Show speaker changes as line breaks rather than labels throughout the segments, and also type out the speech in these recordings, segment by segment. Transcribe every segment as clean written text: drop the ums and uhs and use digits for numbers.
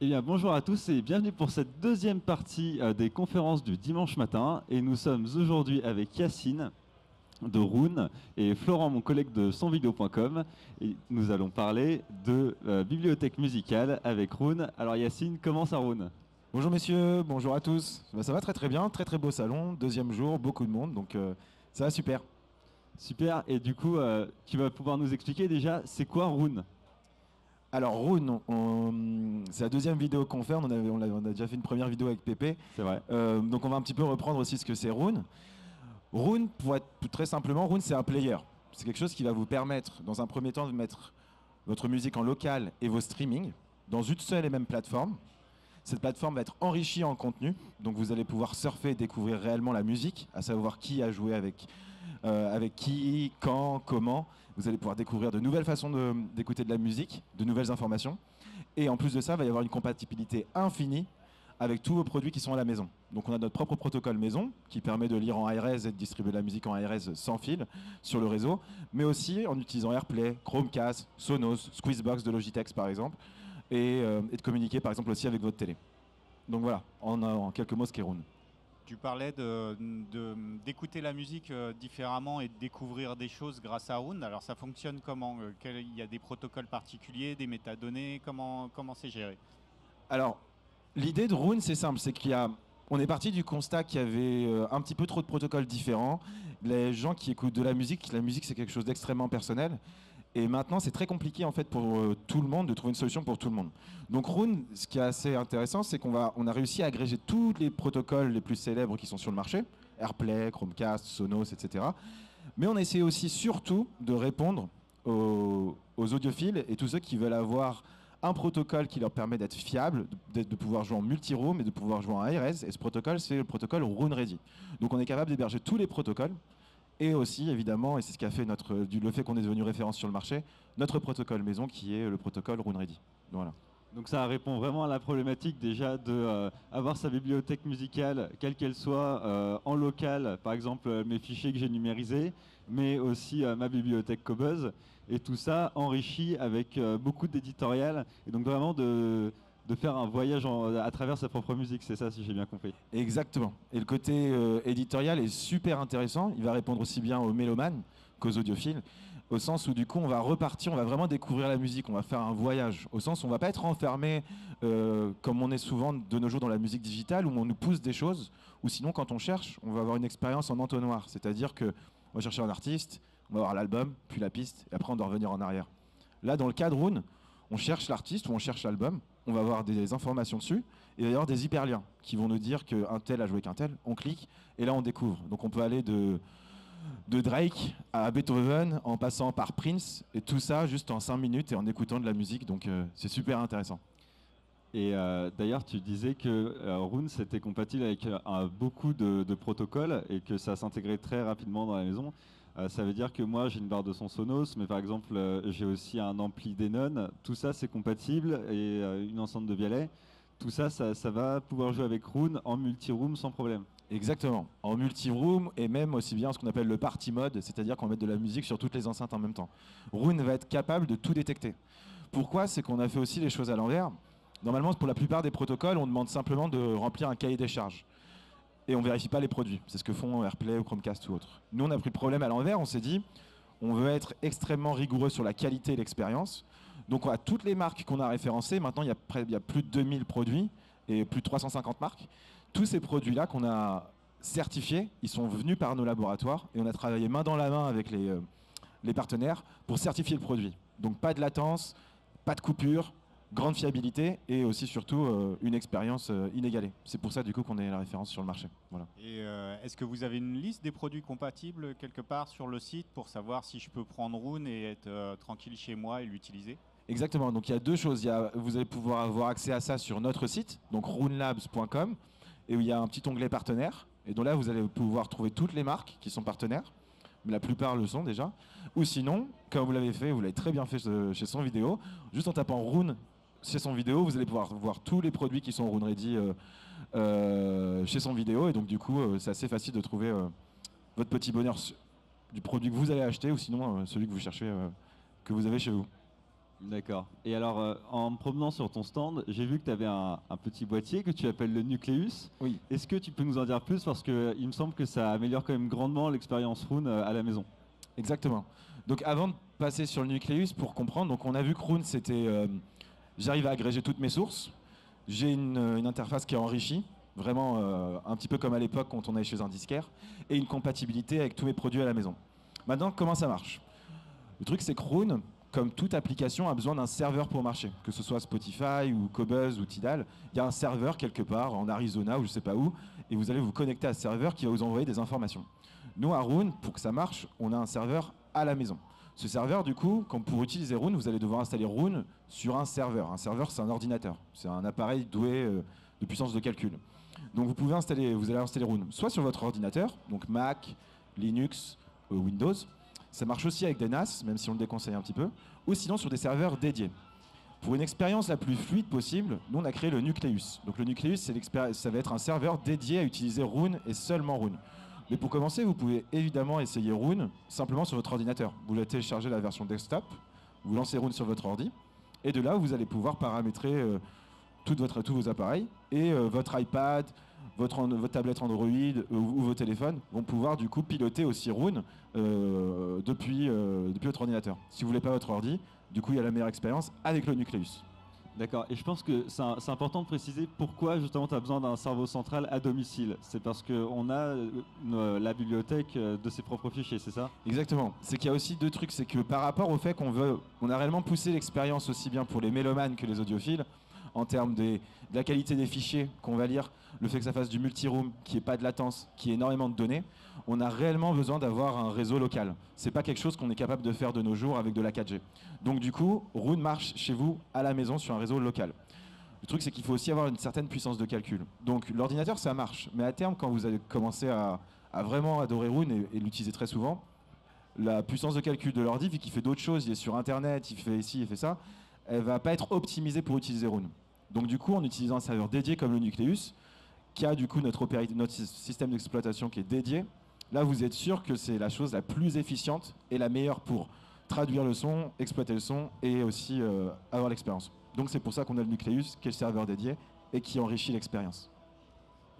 Eh bien, bonjour à tous et bienvenue pour cette deuxième partie des conférences du dimanche matin. Et nous sommes aujourd'hui avec Yacine de Roon et Florent, mon collègue de sonvideo.com. Et nous allons parler de bibliothèque musicale avec Roon. Alors Yacine, comment ça Roon?
Bonjour messieurs, bonjour à tous. Ça va très très bien, très très beau salon, deuxième jour, beaucoup de monde, donc ça va super.
Super. Et du coup, tu vas pouvoir nous expliquer déjà, c'est quoi Roon?
Alors Rune, c'est la deuxième vidéo qu'on fait, on a déjà fait une première vidéo avec Pépé,
C'est vrai.
donc on va un petit peu reprendre aussi ce que c'est Rune. Rune, pour être très simplement, Rune c'est un player. C'est quelque chose qui va vous permettre, dans un premier temps, de mettre votre musique en local et vos streamings dans une seule et même plateforme. Cette plateforme va être enrichie en contenu, donc vous allez pouvoir surfer et découvrir réellement la musique, à savoir qui a joué avec qui, quand, comment. Vous allez pouvoir découvrir de nouvelles façons d'écouter de la musique, de nouvelles informations. Et en plus de ça, il va y avoir une compatibilité infinie avec tous vos produits qui sont à la maison. Donc on a notre propre protocole maison qui permet de lire en ARS et de distribuer la musique en ARS sans fil sur le réseau, mais aussi en utilisant AirPlay, Chromecast, Sonos, Squeezebox de Logitech par exemple, et de communiquer par exemple aussi avec votre télé. Donc voilà, en quelques mots, ce qu'est Roon.
Tu parlais d'écouter la musique différemment et de découvrir des choses grâce à Roon. Alors ça fonctionne comment? Il y a des protocoles particuliers, des métadonnées, comment c'est géré?
Alors, l'idée de Roon, c'est simple, c'est on est parti du constat qu'il y avait un petit peu trop de protocoles différents. Les gens qui écoutent de la musique c'est quelque chose d'extrêmement personnel. Et maintenant, c'est très compliqué en fait pour tout le monde de trouver une solution pour tout le monde. Donc Roon, ce qui est assez intéressant, c'est on a réussi à agréger tous les protocoles les plus célèbres qui sont sur le marché, AirPlay, Chromecast, Sonos, etc. Mais on a essayé aussi surtout de répondre aux audiophiles et tous ceux qui veulent avoir un protocole qui leur permet d'être fiable, de pouvoir jouer en multi-room et de pouvoir jouer en ARS. Et ce protocole, c'est le protocole Roon Ready. Donc on est capable d'héberger tous les protocoles. Et aussi, évidemment, et c'est ce qui a fait le fait qu'on est devenu référence sur le marché, notre protocole maison qui est le protocole Roon Ready. Voilà.
Donc ça répond vraiment à la problématique déjà de avoir sa bibliothèque musicale, quelle qu'elle soit, en local, par exemple mes fichiers que j'ai numérisés, mais aussi ma bibliothèque Cobuzz, et tout ça enrichi avec beaucoup d'éditorial, et donc vraiment de faire un voyage à travers sa propre musique, c'est ça si j'ai bien compris.
Exactement. Et le côté éditorial est super intéressant. Il va répondre aussi bien aux mélomanes qu'aux audiophiles, au sens où du coup on va repartir, on va vraiment découvrir la musique, on va faire un voyage, au sens où on va pas être enfermé comme on est souvent de nos jours dans la musique digitale, où on nous pousse des choses, ou sinon quand on cherche, on va avoir une expérience en entonnoir, c'est-à-dire que on va chercher un artiste, on va avoir l'album, puis la piste, et après on doit revenir en arrière. Là, dans le cas de Roon, on cherche l'artiste ou on cherche l'album, on va avoir des informations dessus, et il va y avoir des hyperliens qui vont nous dire qu'un tel a joué qu'un tel, on clique, et là on découvre. Donc on peut aller de Drake à Beethoven en passant par Prince, et tout ça juste en 5 minutes et en écoutant de la musique, donc c'est super intéressant.
Et d'ailleurs, tu disais que Roon c'était compatible avec beaucoup de protocoles et que ça s'intégrait très rapidement dans la maison. Ça veut dire que moi j'ai une barre de son Sonos, mais par exemple j'ai aussi un ampli Denon. Tout ça c'est compatible et une enceinte de Vialet. Tout ça, ça va pouvoir jouer avec Roon en multi-room sans problème.
Exactement, en multi-room et même aussi bien ce qu'on appelle le party mode, c'est-à-dire qu'on met de la musique sur toutes les enceintes en même temps. Roon va être capable de tout détecter. Pourquoi? C'est qu'on a fait aussi les choses à l'envers. Normalement, pour la plupart des protocoles, on demande simplement de remplir un cahier des charges. Et on ne vérifie pas les produits. C'est ce que font AirPlay ou Chromecast ou autre. Nous, on a pris le problème à l'envers. On s'est dit, on veut être extrêmement rigoureux sur la qualité et l'expérience. Donc, à toutes les marques qu'on a référencées, maintenant, il y a plus de 2000 produits et plus de 350 marques. Tous ces produits-là qu'on a certifiés, ils sont venus par nos laboratoires et on a travaillé main dans la main avec les partenaires pour certifier le produit. Donc, pas de latence, pas de coupure, grande fiabilité et aussi surtout une expérience inégalée. C'est pour ça du coup qu'on est la référence sur le marché. Voilà.
Et est-ce que vous avez une liste des produits compatibles quelque part sur le site pour savoir si je peux prendre Roon et être tranquille chez moi et l'utiliser?
Exactement, donc il y a deux choses. Vous allez pouvoir avoir accès à ça sur notre site, donc roonlabs.com, et où il y a un petit onglet partenaires. Et donc là, vous allez pouvoir trouver toutes les marques qui sont partenaires. La plupart le sont déjà. Ou sinon, comme vous l'avez fait, vous l'avez très bien fait chez Son Vidéo, juste en tapant Roon chez Son Vidéo, vous allez pouvoir voir tous les produits qui sont Roon Ready chez Son Vidéo. Et donc du coup, c'est assez facile de trouver votre petit bonheur du produit que vous allez acheter ou sinon celui que vous cherchez, que vous avez chez vous.
D'accord. Et alors, en me promenant sur ton stand, j'ai vu que tu avais un petit boîtier que tu appelles le Nucleus.
Oui.
Est-ce que tu peux nous en dire plus? Parce qu'il me semble que ça améliore quand même grandement l'expérience Roon à la maison.
Exactement. Donc avant de passer sur le Nucleus, pour comprendre, donc on a vu que Roon, c'était j'arrive à agréger toutes mes sources, j'ai une interface qui est enrichie, vraiment un petit peu comme à l'époque quand on allait chez un disquaire, et une compatibilité avec tous mes produits à la maison. Maintenant, comment ça marche? Le truc, c'est que Roon, comme toute application, a besoin d'un serveur pour marcher, que ce soit Spotify ou Qobuz ou Tidal. Il y a un serveur quelque part en Arizona ou je ne sais pas où, et vous allez vous connecter à ce serveur qui va vous envoyer des informations. Nous, à Roon, pour que ça marche, on a un serveur à la maison. Ce serveur, du coup, pour utiliser Roon, vous allez devoir installer Roon sur un serveur. Un serveur, c'est un ordinateur. C'est un appareil doué de puissance de calcul. Donc vous allez installer Roon soit sur votre ordinateur, donc Mac, Linux, Windows. Ça marche aussi avec des NAS, même si on le déconseille un petit peu, ou sinon sur des serveurs dédiés. Pour une expérience la plus fluide possible, nous on a créé le Nucleus. Donc le Nucleus, ça va être un serveur dédié à utiliser Roon et seulement Roon. Mais pour commencer, vous pouvez évidemment essayer Roon simplement sur votre ordinateur. Vous téléchargez la version desktop, vous lancez Roon sur votre ordi, et de là, vous allez pouvoir paramétrer tous vos appareils, et votre iPad, votre tablette Android ou vos téléphones vont pouvoir du coup piloter aussi Roon depuis votre ordinateur. Si vous voulez pas votre ordi, du coup il y a la meilleure expérience avec le Nucleus.
D'accord. Et je pense que c'est important de préciser pourquoi justement tu as besoin d'un cerveau central à domicile. C'est parce qu'on a la bibliothèque de ses propres fichiers, c'est ça?
Exactement. C'est qu'il y a aussi deux trucs. C'est que par rapport au fait on a réellement poussé l'expérience aussi bien pour les mélomanes que les audiophiles, en termes de la qualité des fichiers qu'on va lire, le fait que ça fasse du multi-room, qu'il n'y ait pas de latence, qu'il y ait énormément de données, on a réellement besoin d'avoir un réseau local. C'est pas quelque chose qu'on est capable de faire de nos jours avec de la 4G. Donc du coup, Roon marche chez vous, à la maison, sur un réseau local. Le truc, c'est qu'il faut aussi avoir une certaine puissance de calcul. Donc l'ordinateur, ça marche. Mais à terme, quand vous allez commencer à vraiment adorer Roon et l'utiliser très souvent, la puissance de calcul de l'ordi, vu qu'il fait d'autres choses, il est sur Internet, il fait ci, il fait ça, elle va pas être optimisée pour utiliser Roon. Donc du coup, en utilisant un serveur dédié comme le Nucleus, qui a du coup notre système d'exploitation qui est dédié, là vous êtes sûr que c'est la chose la plus efficiente et la meilleure pour traduire le son, exploiter le son et aussi avoir l'expérience. Donc c'est pour ça qu'on a le Nucleus, qui est le serveur dédié et qui enrichit l'expérience.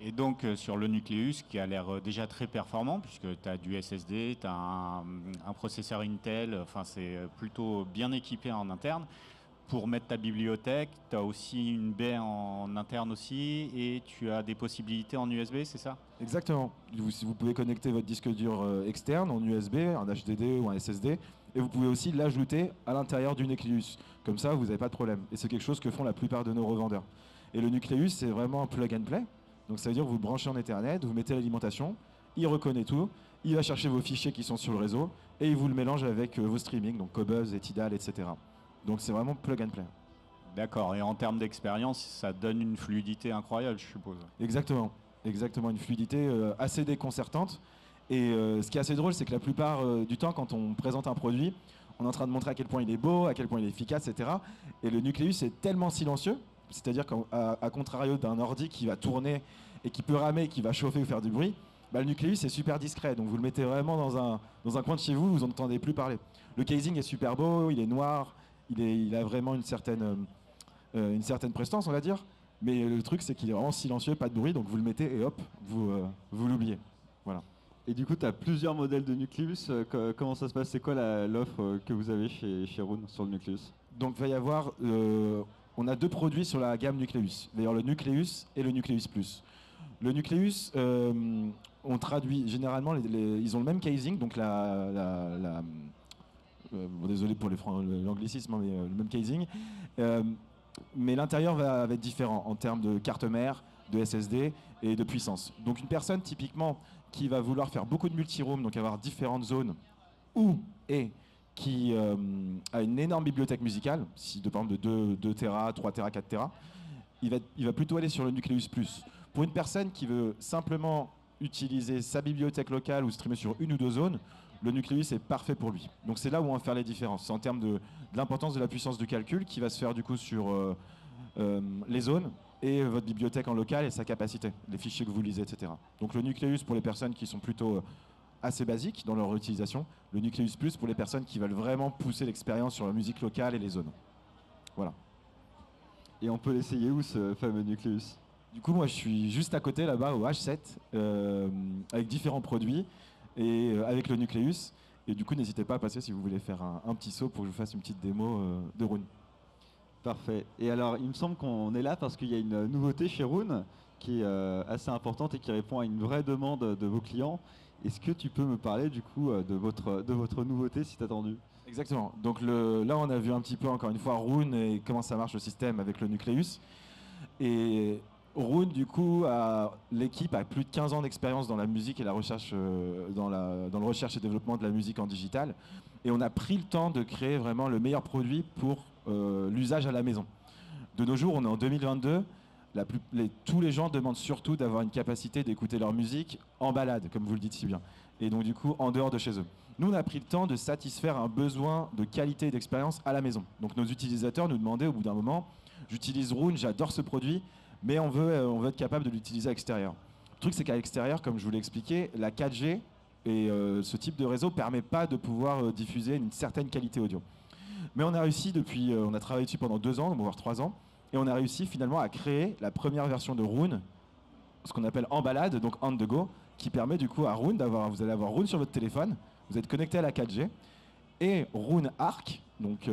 Et donc sur le Nucleus, qui a l'air déjà très performant, puisque tu as du SSD, tu as un processeur Intel, enfin c'est plutôt bien équipé en interne. Pour mettre ta bibliothèque, tu as aussi une baie en interne aussi, et tu as des possibilités en USB, c'est ça?
Exactement. Vous pouvez connecter votre disque dur externe en USB, un HDD ou un SSD, et vous pouvez aussi l'ajouter à l'intérieur du Nucleus. Comme ça, vous n'avez pas de problème. Et c'est quelque chose que font la plupart de nos revendeurs. Et le Nucleus, c'est vraiment un plug and play. Donc ça veut dire que vous branchez en Ethernet, vous mettez l'alimentation, il reconnaît tout, il va chercher vos fichiers qui sont sur le réseau, et il vous le mélange avec vos streamings, donc Qobuz et Tidal, etc. Donc c'est vraiment plug and play.
D'accord, et en termes d'expérience, ça donne une fluidité incroyable, je suppose.
Exactement, une fluidité assez déconcertante. Et ce qui est assez drôle, c'est que la plupart du temps, quand on présente un produit, on est en train de montrer à quel point il est beau, à quel point il est efficace, etc. Et le Nucleus est tellement silencieux, c'est-à-dire qu'à contrario d'un ordi qui va tourner et qui peut ramer, qui va chauffer ou faire du bruit, bah, le Nucleus est super discret. Donc vous le mettez vraiment dans un coin de chez vous, vous n'entendez plus parler. Le casing est super beau, il est noir, il a vraiment une certaine prestance, on va dire. Mais le truc, c'est qu'il est vraiment silencieux, pas de bruit, donc vous le mettez et hop, vous l'oubliez. Voilà.
Et du coup, tu as plusieurs modèles de Nucleus. Comment ça se passe? C'est quoi l'offre que vous avez chez Roon sur le Nucleus?
Donc il va y avoir, on a deux produits sur la gamme Nucleus. D'ailleurs, le Nucleus et le Nucleus Plus. Le Nucleus, on traduit généralement, ils ont le même casing, donc bon, désolé pour l'anglicisme, mais le même casing. Mais l'intérieur va être différent en termes de carte mère, de SSD et de puissance. Donc une personne typiquement qui va vouloir faire beaucoup de multi-room, donc avoir différentes zones, et qui a une énorme bibliothèque musicale, si de par exemple de 2 Tera, 3 Tera, 4 Tera, il va plutôt aller sur le Nucleus Plus. Pour une personne qui veut simplement utiliser sa bibliothèque locale ou streamer sur une ou deux zones, le Nucleus est parfait pour lui. Donc c'est là où on va faire les différences. C'est en termes de l'importance de la puissance du calcul qui va se faire du coup sur les zones et votre bibliothèque en local et sa capacité, les fichiers que vous lisez, etc. Donc le Nucleus pour les personnes qui sont plutôt assez basiques dans leur utilisation, le Nucleus Plus pour les personnes qui veulent vraiment pousser l'expérience sur la musique locale et les zones. Voilà.
Et on peut l'essayer où ce fameux Nucleus?
Du coup, moi, je suis juste à côté là-bas au H7 avec différents produits et avec le Nucleus. Et du coup, n'hésitez pas à passer si vous voulez faire un petit saut pour que je vous fasse une petite démo de Rune.
Parfait. Et alors, il me semble qu'on est là parce qu'il y a une nouveauté chez Rune qui est assez importante et qui répond à une vraie demande de vos clients. Est-ce que tu peux me parler du coup de votre nouveauté si attendu?
Exactement. Donc là, on a vu un petit peu, encore une fois, Rune et comment ça marche le système avec le Nucleus. Et Rune, du coup, l'équipe a plus de 15 ans d'expérience dans la musique et la recherche, dans le recherche et développement de la musique en digital. Et on a pris le temps de créer vraiment le meilleur produit pour l'usage à la maison. De nos jours, on est en 2022. Tous les gens demandent surtout d'avoir une capacité d'écouter leur musique en balade, comme vous le dites si bien. Et donc, du coup, en dehors de chez eux. Nous, on a pris le temps de satisfaire un besoin de qualité et d'expérience à la maison. Donc, nos utilisateurs nous demandaient au bout d'un moment, j'utilise Rune, j'adore ce produit, mais on veut être capable de l'utiliser à l'extérieur. Le truc, c'est qu'à l'extérieur, comme je vous l'ai expliqué, la 4G et ce type de réseau ne permet pas de pouvoir diffuser une certaine qualité audio. Mais on a réussi on a travaillé dessus pendant 2 ans, voire 3 ans, et on a réussi finalement à créer la première version de Rune, ce qu'on appelle en balade, donc on the go, qui permet du coup à Rune vous allez avoir Rune sur votre téléphone, vous êtes connecté à la 4G, et Rune Arc, donc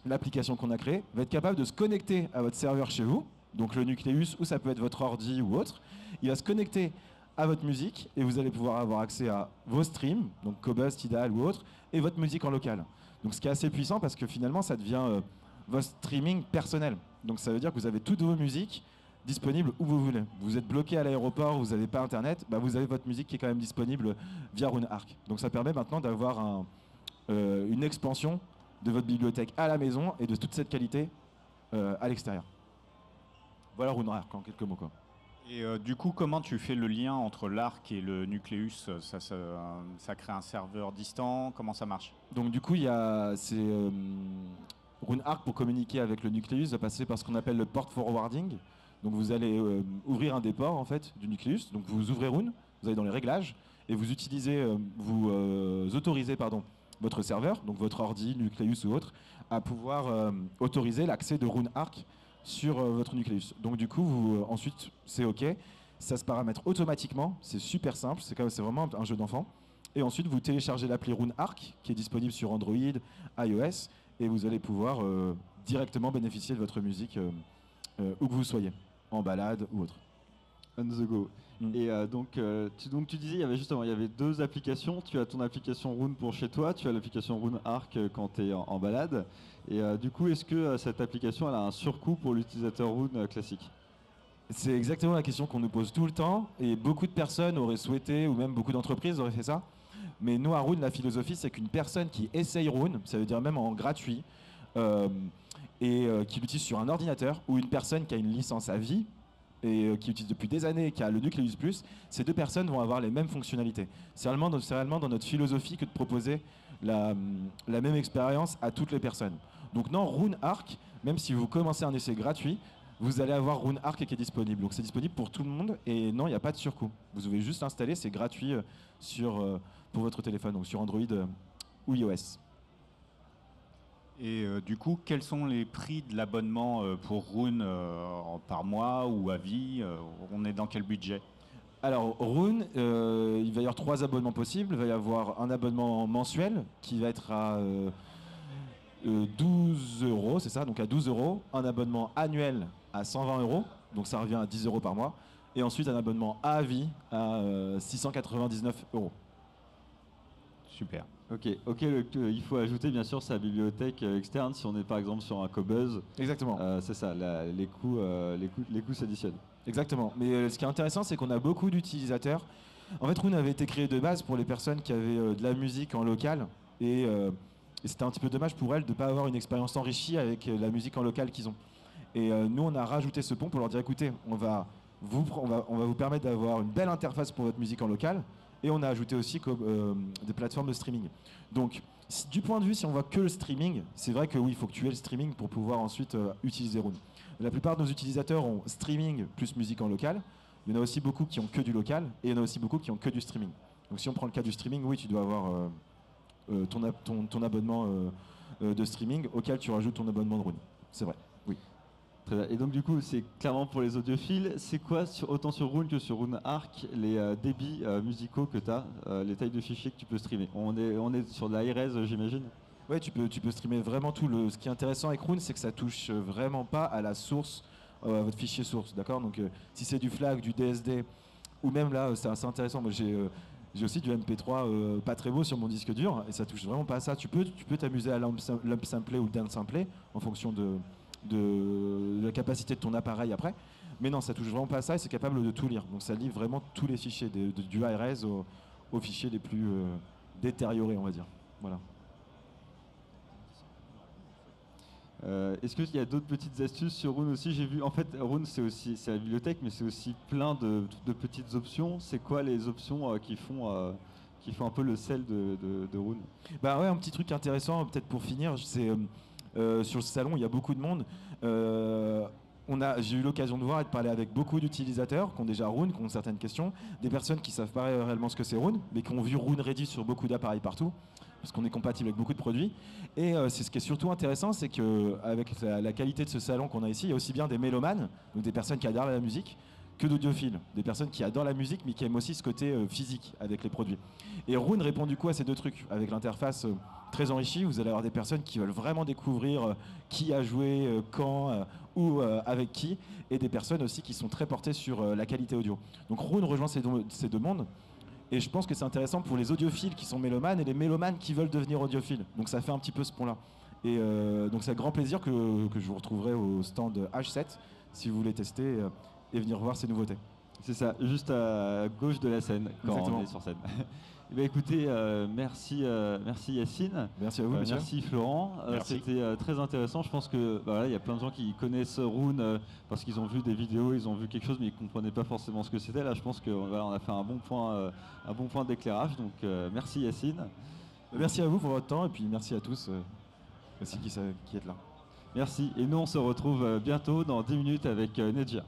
l'application qu'on a créée, va être capable de se connecter à votre serveur chez vous, donc le Nucleus, ou ça peut être votre ordi ou autre. Il va se connecter à votre musique et vous allez pouvoir avoir accès à vos streams, donc Qobuz, Tidal ou autre, et votre musique en local. Donc ce qui est assez puissant parce que finalement ça devient votre streaming personnel. Donc ça veut dire que vous avez toutes vos musiques disponibles où vous voulez. Vous êtes bloqué à l'aéroport, vous n'avez pas internet, vous avez votre musique qui est quand même disponible via Rune Arc. Donc ça permet maintenant d'avoir une expansion de votre bibliothèque à la maison et de toute cette qualité à l'extérieur. Voilà Rune Arc en quelques mots quoi.
Et du coup, comment tu fais le lien entre l'Arc et le Nucleus? Ça crée un serveur distant? Comment ça marche?
Donc du coup, Rune Arc pour communiquer avec le Nucleus va passer par ce qu'on appelle le port forwarding. Donc vous allez ouvrir un des ports en fait du Nucleus. Donc vous ouvrez Rune, vous allez dans les réglages et vous autorisez votre serveur, donc votre ordi, Nucleus ou autre, à pouvoir autoriser l'accès de Rune Arc sur votre Nucleus. Donc du coup, ensuite, c'est OK. Ça se paramètre automatiquement. C'est super simple. C'est vraiment un jeu d'enfant. Et ensuite, vous téléchargez l'appli Rune Arc, qui est disponible sur Android, iOS, et vous allez pouvoir directement bénéficier de votre musique où que vous soyez, en balade ou autre.
On the go. Et donc tu disais, il y avait 2 applications. Tu as ton application Rune pour chez toi, tu as l'application Rune Arc quand tu es en balade. Et du coup, est-ce que cette application elle a un surcoût pour l'utilisateur Rune classique?
C'est exactement la question qu'on nous pose tout le temps. Et beaucoup de personnes auraient souhaité, ou même beaucoup d'entreprises auraient fait ça. Mais nous, à Rune, la philosophie, c'est qu'une personne qui essaye Rune, ça veut dire même en gratuit, et qui l'utilise sur un ordinateur, ou une personne qui a une licence à vie, et qui utilise depuis des années, qui a le Nucleus Plus, ces 2 personnes vont avoir les mêmes fonctionnalités. C'est réellement dans notre philosophie que de proposer la même expérience à toutes les personnes. Donc non, Rune Arc, même si vous commencez un essai gratuit, vous allez avoir Rune Arc qui est disponible. Donc c'est disponible pour tout le monde et non, il n'y a pas de surcoût. Vous devez juste l'installer, c'est gratuit pour votre téléphone, donc sur Android ou iOS.
Et du coup, quels sont les prix de l'abonnement pour Rune par mois ou à vie? On est dans quel budget?
Alors Rune, il va y avoir 3 abonnements possibles. Il va y avoir un abonnement mensuel qui va être à 12 €, c'est ça, donc à 12 €. Un abonnement annuel à 120 €, donc ça revient à 10 € par mois. Et ensuite un abonnement à vie à 699 €.
Super.
Ok, il faut ajouter bien sûr sa bibliothèque externe si on est par exemple sur un Qobuz.
Exactement.
C'est ça, les coûts s'additionnent.
Exactement. Mais ce qui est intéressant, c'est qu'on a beaucoup d'utilisateurs. En fait, Rune avait été créé de base pour les personnes qui avaient de la musique en local. Et c'était un petit peu dommage pour elles de ne pas avoir une expérience enrichie avec la musique en local qu'ils ont. Et nous, on a rajouté ce pont pour leur dire, écoutez, on va vous permettre d'avoir une belle interface pour votre musique en local. Et on a ajouté aussi des plateformes de streaming. Donc, du point de vue, si on voit que le streaming, c'est vrai que oui, il faut que tu aies le streaming pour pouvoir ensuite utiliser Rune. La plupart de nos utilisateurs ont streaming plus musique en local. Il y en a aussi beaucoup qui ont que du local et il y en a aussi beaucoup qui ont que du streaming. Donc si on prend le cas du streaming, oui, tu dois avoir ton abonnement de streaming auquel tu rajoutes ton abonnement de Rune. c'est vrai. Oui.
Très bien. Et donc du coup, c'est clairement pour les audiophiles. C'est quoi, autant sur Roon que sur Roon Arc, les débits musicaux que tu as, les tailles de fichiers que tu peux streamer? On est sur de la high-res, j'imagine?
Ouais, tu peux streamer vraiment tout. Ce qui est intéressant avec Roon, c'est que ça touche vraiment pas à la source, à votre fichier source, d'accord? Donc si c'est du FLAC, du DSD, ou même là, c'est assez intéressant. Moi, j'ai aussi du MP3 pas très beau sur mon disque dur, et ça touche vraiment pas à ça. Tu peux t'amuser à lump sampler ou down sampler en fonction de la capacité de ton appareil après. Mais non, ça touche vraiment pas à ça et c'est capable de tout lire. Donc ça lit vraiment tous les fichiers, du high-res aux fichiers les plus détériorés, on va dire. Voilà.
Est-ce qu'il y a d'autres petites astuces sur Roon aussi? J'ai vu, en fait, Roon c'est la bibliothèque, mais c'est aussi plein de petites options. C'est quoi les options qui font un peu le sel de Roon?
Bah ouais, un petit truc intéressant, peut-être pour finir, c'est sur le salon, il y a beaucoup de monde. J'ai eu l'occasion de voir et de parler avec beaucoup d'utilisateurs qui ont déjà Roon, qui ont certaines questions, des personnes qui ne savent pas réellement ce que c'est Roon, mais qui ont vu Roon Ready sur beaucoup d'appareils partout, parce qu'on est compatible avec beaucoup de produits. Et c'est ce qui est surtout intéressant, c'est qu'avec la qualité de ce salon qu'on a ici, il y a aussi bien des mélomanes, donc des personnes qui adorent la musique, que d'audiophiles, des personnes qui adorent la musique mais qui aiment aussi ce côté physique avec les produits. Et Roon répond du coup à ces deux trucs. Avec l'interface très enrichie, vous allez avoir des personnes qui veulent vraiment découvrir qui a joué, quand, ou avec qui, et des personnes aussi qui sont très portées sur la qualité audio. Donc Roon rejoint ces deux mondes, et je pense que c'est intéressant pour les audiophiles qui sont mélomanes et les mélomanes qui veulent devenir audiophiles. Donc ça fait un petit peu ce pont-là. Et donc c'est un grand plaisir que je vous retrouverai au stand H7 si vous voulez tester et venir voir ces nouveautés.
C'est ça, juste à gauche de la scène, quand
Exactement.
on est sur scène. Eh bien, écoutez, merci Yacine.
Merci à vous, monsieur.
Merci Florent. C'était très intéressant. Je pense que il y a plein de gens qui connaissent Roon parce qu'ils ont vu des vidéos, ils ont vu quelque chose, mais ils ne comprenaient pas forcément ce que c'était. Là, je pense qu'on a fait un bon point d'éclairage. Donc, merci Yacine.
Merci à vous pour votre temps et puis merci à tous aussi qui êtes là.
Merci. Et nous, on se retrouve bientôt dans 10 minutes avec Nedja.